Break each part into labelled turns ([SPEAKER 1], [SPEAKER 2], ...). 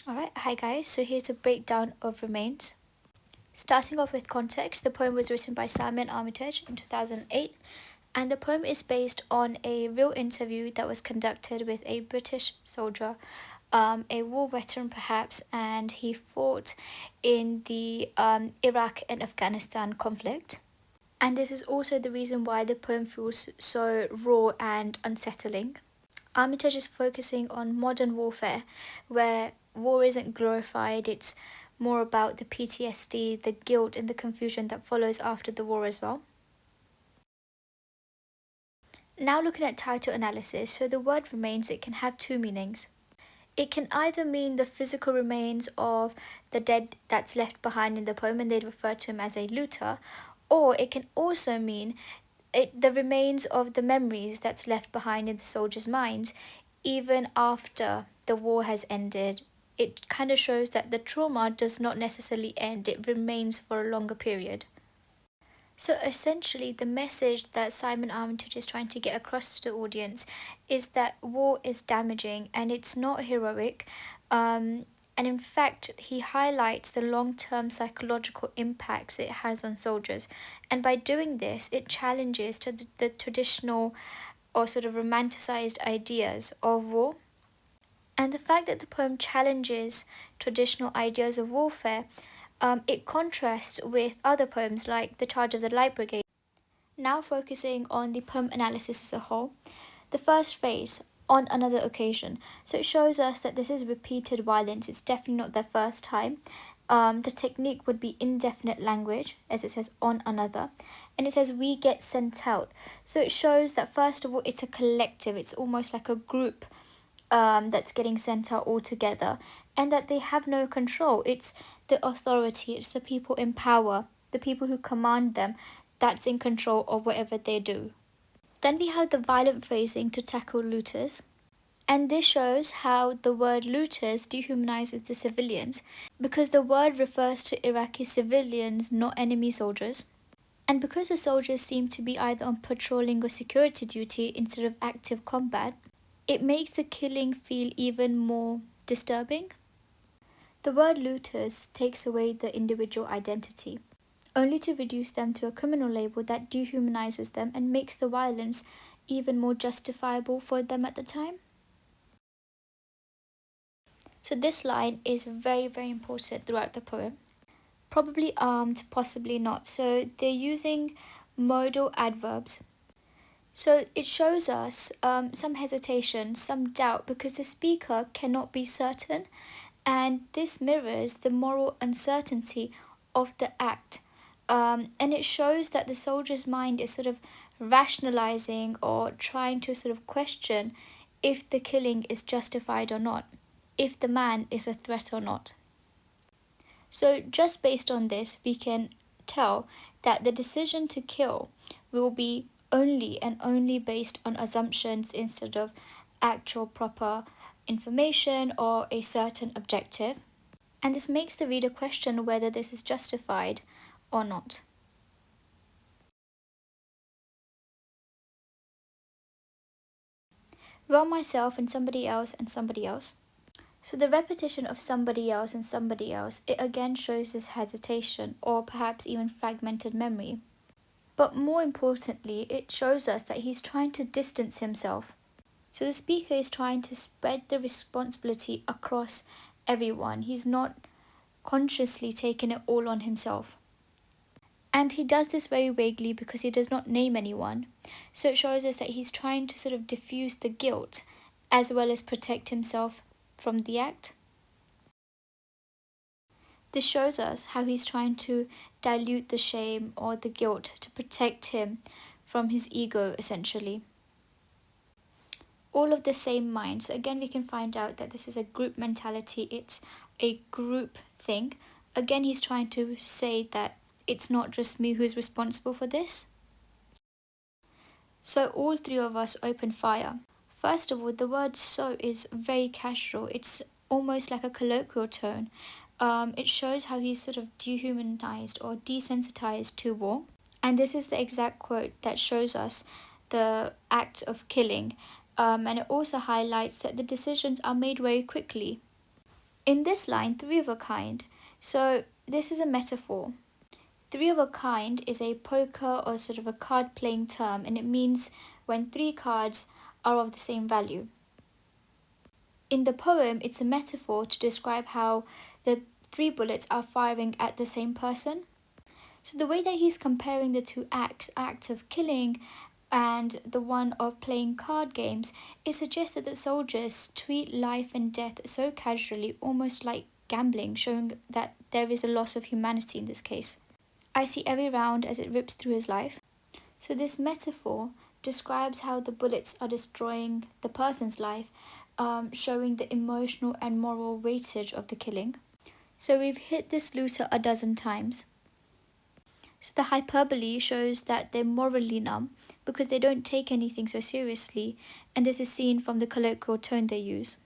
[SPEAKER 1] Alright, hi guys, so here's a breakdown of Remains. Starting off with context, the poem was written by Simon Armitage in 2008, and the poem is based on a real interview that was conducted with a British soldier, a war veteran perhaps, and he fought in the Iraq and Afghanistan conflict. And this is also the reason why the poem feels so raw and unsettling. Armitage is focusing on modern warfare, where war isn't glorified, it's more about the PTSD, the guilt, and the confusion that follows after the war as well. Now, looking at title analysis, so the word remains, it can have two meanings. It can either mean the physical remains of the dead that's left behind in the poem, and they'd refer to him as a looter, or it can also mean the remains of the memories that's left behind in the soldiers' minds even after the war has ended. It kind of shows that the trauma does not necessarily end, it remains for a longer period. So essentially, the message that Simon Armitage is trying to get across to the audience is that war is damaging and it's not heroic. And in fact, he highlights the long term psychological impacts it has on soldiers. And by doing this, it challenges to the traditional or sort of romanticized ideas of war. And the fact that the poem challenges traditional ideas of warfare, it contrasts with other poems like The Charge of the Light Brigade. Now focusing on the poem analysis as a whole, the first phrase, on another occasion. So it shows us that this is repeated violence, it's definitely not the first time. The technique would be indefinite language, as it says on another, and it says we get sent out. So it shows that first of all, it's a collective, it's almost like a group that's getting sent out all together, and that they have no control. It's the authority, it's the people in power, the people who command them, that's in control of whatever they do. Then we have the violent phrasing to tackle looters. And this shows how the word looters dehumanizes the civilians because the word refers to Iraqi civilians, not enemy soldiers. And because the soldiers seem to be either on patrolling or security duty instead of active combat, it makes the killing feel even more disturbing. The word looters takes away the individual identity, only to reduce them to a criminal label that dehumanizes them and makes the violence even more justifiable for them at the time. So this line is very, very important throughout the poem. Probably armed, possibly not. So they're using modal adverbs. So it shows us some hesitation, some doubt, because the speaker cannot be certain, and this mirrors the moral uncertainty of the act. And it shows that the soldier's mind is sort of rationalizing or trying to sort of question if the killing is justified or not, if the man is a threat or not. So, just based on this, we can tell that the decision to kill will be only and only based on assumptions instead of actual proper information or a certain objective. And this makes the reader question whether this is justified or not. Well, myself and somebody else and somebody else. So the repetition of somebody else and somebody else, it again shows this hesitation or perhaps even fragmented memory. But more importantly, it shows us that he's trying to distance himself. So the speaker is trying to spread the responsibility across everyone. He's not consciously taking it all on himself. And he does this very vaguely because he does not name anyone. So it shows us that he's trying to sort of diffuse the guilt as well as protect himself from the act. This shows us how he's trying to dilute the shame or the guilt to protect him from his ego, essentially. All of the same mind. So again, we can find out that this is a group mentality, it's a group thing. Again, he's trying to say that it's not just me who's responsible for this. So all three of us open fire. First of all, the word so is very casual. It's almost like a colloquial tone. It shows how he's sort of dehumanized or desensitized to war. And this is the exact quote that shows us the act of killing. And it also highlights that the decisions are made very quickly. In this line, three of a kind. So this is a metaphor. Three of a kind is a poker or sort of a card playing term, and it means when three cards are of the same value. In the poem, it's a metaphor to describe how the three bullets are firing at the same person. So the way that he's comparing the two act of killing and the one of playing card games, it suggests that the soldiers treat life and death so casually, almost like gambling, showing that there is a loss of humanity in this case. I see every round as it rips through his life. So this metaphor describes how the bullets are destroying the person's life, showing the emotional and moral weightage of the killing. So we've hit this looter a dozen times. So the hyperbole shows that they're morally numb because they don't take anything so seriously, and this is seen from the colloquial tone they use.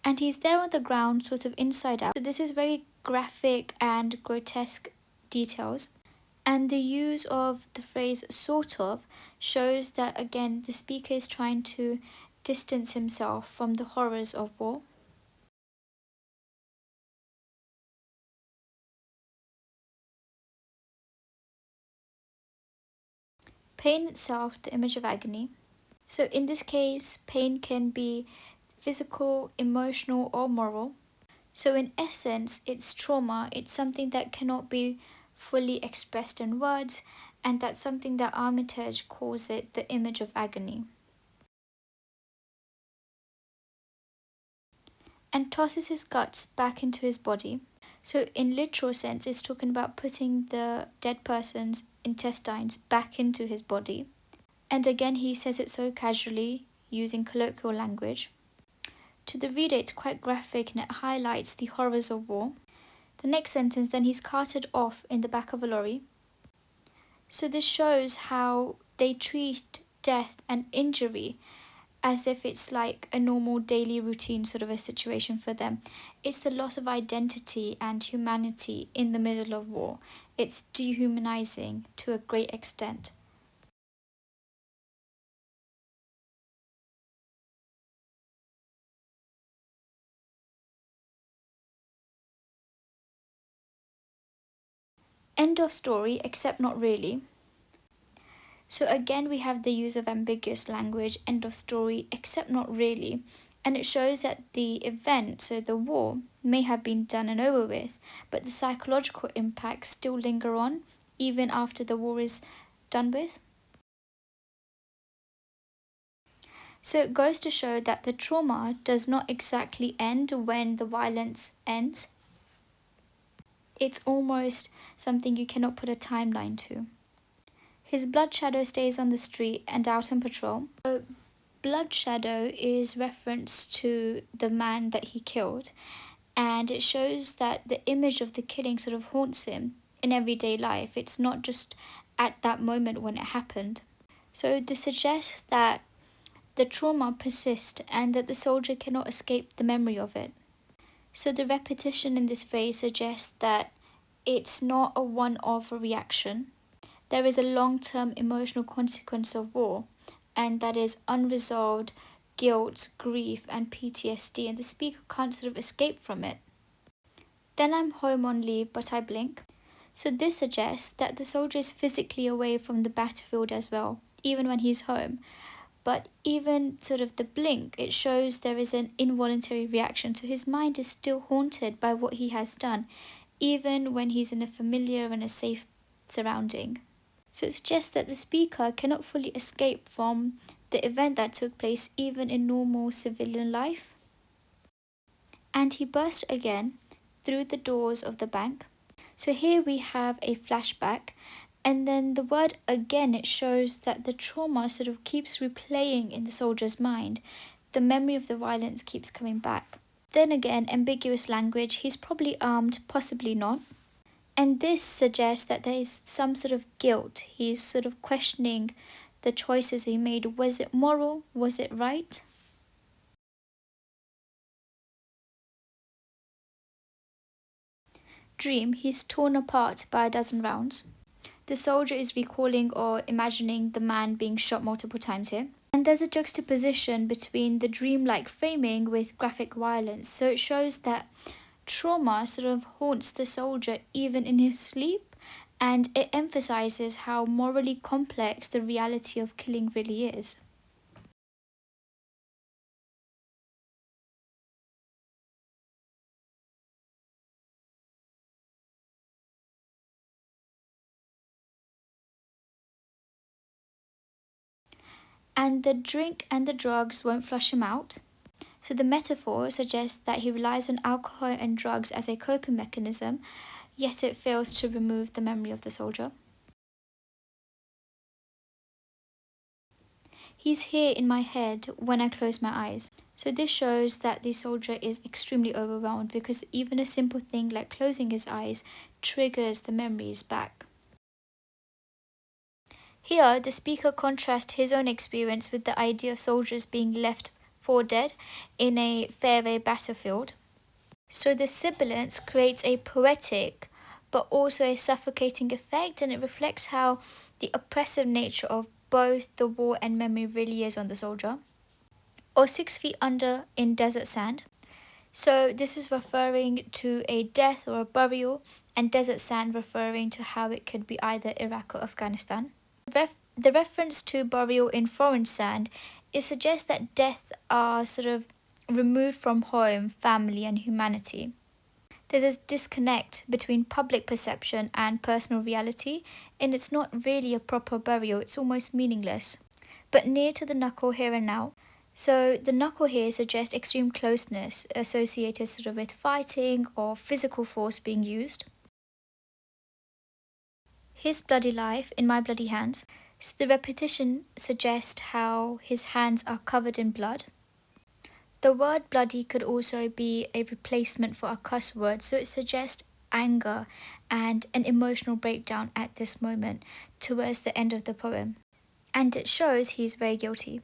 [SPEAKER 1] And he's there on the ground, sort of inside out. So this is very graphic and grotesque details. And the use of the phrase sort of shows that, again, the speaker is trying to distance himself from the horrors of war. Pain itself, the image of agony. So in this case, pain can be physical, emotional, or moral. So in essence, it's trauma. It's something that cannot be fully expressed in words, and that's something that Armitage calls it the image of agony. And tosses his guts back into his body. So in literal sense, it's talking about putting the dead person's intestines back into his body. And again, he says it so casually, using colloquial language. To the reader, it's quite graphic and it highlights the horrors of war. The next sentence, then he's carted off in the back of a lorry. So this shows how they treat death and injury as if it's like a normal daily routine sort of a situation for them. It's the loss of identity and humanity in the middle of war. It's dehumanizing to a great extent. End of story, except not really. So again, we have the use of ambiguous language, end of story, except not really. And it shows that the event, so the war, may have been done and over with, but the psychological impacts still linger on even after the war is done with. So it goes to show that the trauma does not exactly end when the violence ends. It's almost something you cannot put a timeline to. His blood shadow stays on the street and out on patrol. So blood shadow is reference to the man that he killed, and it shows that the image of the killing sort of haunts him in everyday life. It's not just at that moment when it happened. So this suggests that the trauma persists and that the soldier cannot escape the memory of it. So the repetition in this phrase suggests that it's not a one-off reaction. There is a long-term emotional consequence of war, and that is unresolved guilt, grief, and PTSD, and the speaker can't sort of escape from it. Then I'm home on leave, but I blink. So this suggests that the soldier is physically away from the battlefield as well, even when he's home. But even sort of the blink, it shows there is an involuntary reaction. So his mind is still haunted by what he has done, even when he's in a familiar and a safe surrounding. So it suggests that the speaker cannot fully escape from the event that took place even in normal civilian life. And he burst again through the doors of the bank. So here we have a flashback, and then the word again, it shows that the trauma sort of keeps replaying in the soldier's mind. The memory of the violence keeps coming back. Then again, ambiguous language, he's probably armed, possibly not. And this suggests that there is some sort of guilt. He's sort of questioning the choices he made. Was it moral? Was it right? Dream, he's torn apart by a dozen rounds. The soldier is recalling or imagining the man being shot multiple times here. And there's a juxtaposition between the dreamlike framing with graphic violence. So it shows that trauma sort of haunts the soldier even in his sleep, and it emphasizes how morally complex the reality of killing really is. And the drink and the drugs won't flush him out. So the metaphor suggests that he relies on alcohol and drugs as a coping mechanism, yet it fails to remove the memory of the soldier. He's here in my head when I close my eyes. So this shows that the soldier is extremely overwhelmed because even a simple thing like closing his eyes triggers the memories back. Here, the speaker contrasts his own experience with the idea of soldiers being left for dead in a fairway battlefield. So the sibilance creates a poetic but also a suffocating effect, and it reflects how the oppressive nature of both the war and memory really is on the soldier. Or 6 feet under in desert sand. So this is referring to a death or a burial, and desert sand referring to how it could be either Iraq or Afghanistan. The reference to burial in foreign sand, it suggests that death are sort of removed from home, family, and humanity. There's a disconnect between public perception and personal reality, and it's not really a proper burial, it's almost meaningless. But near to the knuckle here and now. So the knuckle here suggests extreme closeness associated sort of with fighting or physical force being used. His bloody life in my bloody hands. So the repetition suggests how his hands are covered in blood. The word bloody could also be a replacement for a cuss word, so it suggests anger and an emotional breakdown at this moment towards the end of the poem. And it shows he's very guilty.